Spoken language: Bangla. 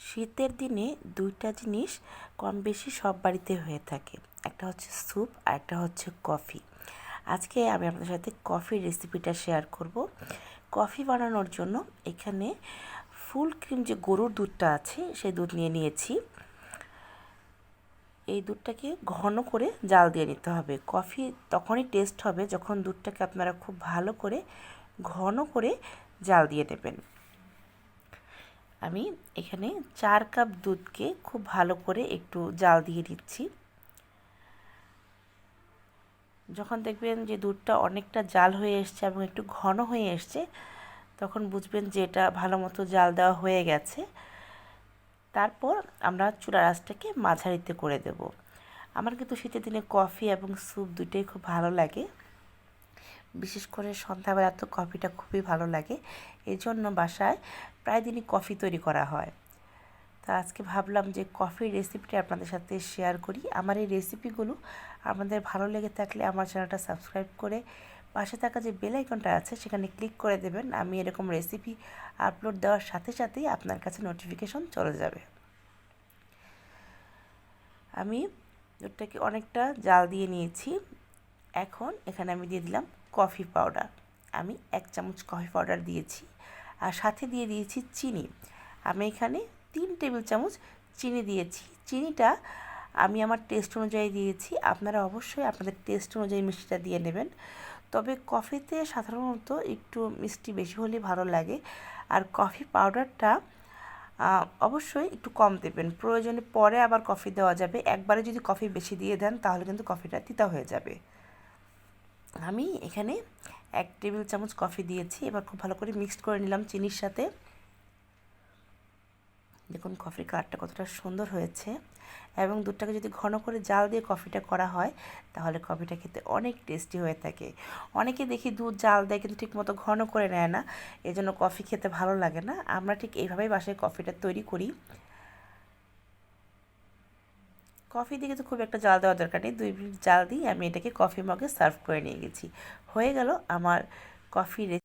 শীতের দিনে দুইটা জিনিস কম বেশি সব বাড়িতে হয়ে থাকে, একটা হচ্ছে স্যুপ আর একটা হচ্ছে কফি। আজকে আমি আপনাদের সাথে কফির রেসিপিটা শেয়ার করব। কফি বানানোর জন্য এখানে ফুল ক্রিম যে গরুর দুধটা আছে সেই দুধ নিয়ে নিয়েছি। এই দুধটাকে ঘন করে জাল দিয়ে নিতে হবে। কফি তখনই টেস্ট হবে যখন দুধটাকে আপনারা খুব ভালো করে ঘন করে জাল দিয়ে নেবেন। আমি এখানে 4 কাপ দুধকে খুব ভালো করে একটু জাল দিয়ে দিচ্ছি। যখন দেখবেন যে দুধটা অনেকটা জাল হয়ে এসছে এবং একটু ঘন হয়ে এসছে, তখন বুঝবেন যে এটা ভালো মতো জাল দেওয়া হয়ে গেছে। তারপর আমরা চুলার আঁচটাকে মাঝারিতে করে দেব। আমার কিন্তু শীতের দিনে কফি এবং স্যুপ দুটোই খুব ভালো লাগে। বিশেষ করে সন্ধ্যাবেলা তো কফিটা খুবই ভালো লাগে। এই জন্য বাসায় প্রায় দিনই কফি তৈরি করা হয়। তা আজকে ভাবলাম যে কফির রেসিপিটা আপনাদের সাথে শেয়ার করি। আমার এই রেসিপিগুলো আপনাদের ভালো লেগে থাকলে আমার চ্যানেলটা সাবস্ক্রাইব করে পাশে থাকা যে বেল আইকনটা আছে সেখানে ক্লিক করে দেবেন। আমি এরকম রেসিপি আপলোড দেওয়ার সাথে সাথেই আপনার কাছে নোটিফিকেশন চলে যাবে। আমি দুধটাকে অনেকটা জাল দিয়ে নিয়েছি। এখন এখানে আমি দিয়ে দিলাম কফি পাউডার। আমি 1 চামচ কফি পাউডার দিয়েছি আর সাথে দিয়ে দিয়েছি চিনি। আমি এখানে 3 টেবিল চামচ চিনি দিয়েছি। চিনিটা আমি আমার টেস্ট অনুযায়ী দিয়েছি। আপনারা অবশ্যই আপনাদের টেস্ট অনুযায়ী মিষ্টিটা দিয়ে নেবেন। তবে কফিতে সাধারণত একটু মিষ্টি বেশি হলে ভালো লাগে। আর কফি পাউডারটা অবশ্যই একটু কম দেবেন। প্রয়োজনে পরে আবার কফি দেওয়া যাবে। একবারে যদি কফি বেশি দিয়ে দেন তাহলে কিন্তু কফিটা তিতা হয়ে যাবে। আমি এখানে 1 টেবিল চামচ কফি দিয়েছি। এবার খুব ভালো করে মিক্সড করে নিলাম চিনির সাথে। দেখুন কফির কালারটা কতটা সুন্দর হয়েছে। এবং দুধটাকে যদি ঘন করে জাল দিয়ে কফিটা করা হয় তাহলে কফিটা খেতে অনেক টেস্টি হয়ে থাকে। অনেকে দেখি দুধ জাল দেয় কিন্তু ঠিকমতো ঘন করে নেয় না, এজন্য কফি খেতে ভালো লাগে না। আমরা ঠিক এইভাবেই বাসায় কফিটা তৈরি করি। কফি দিকে তো খুব একটা জাল দেওয়ার দরকার নেই, 2 মিনিট জাল দিয়ে আমি এটাকে কফি মগে সার্ভ করে নিয়ে গেছি। হয়ে গেল আমার কফি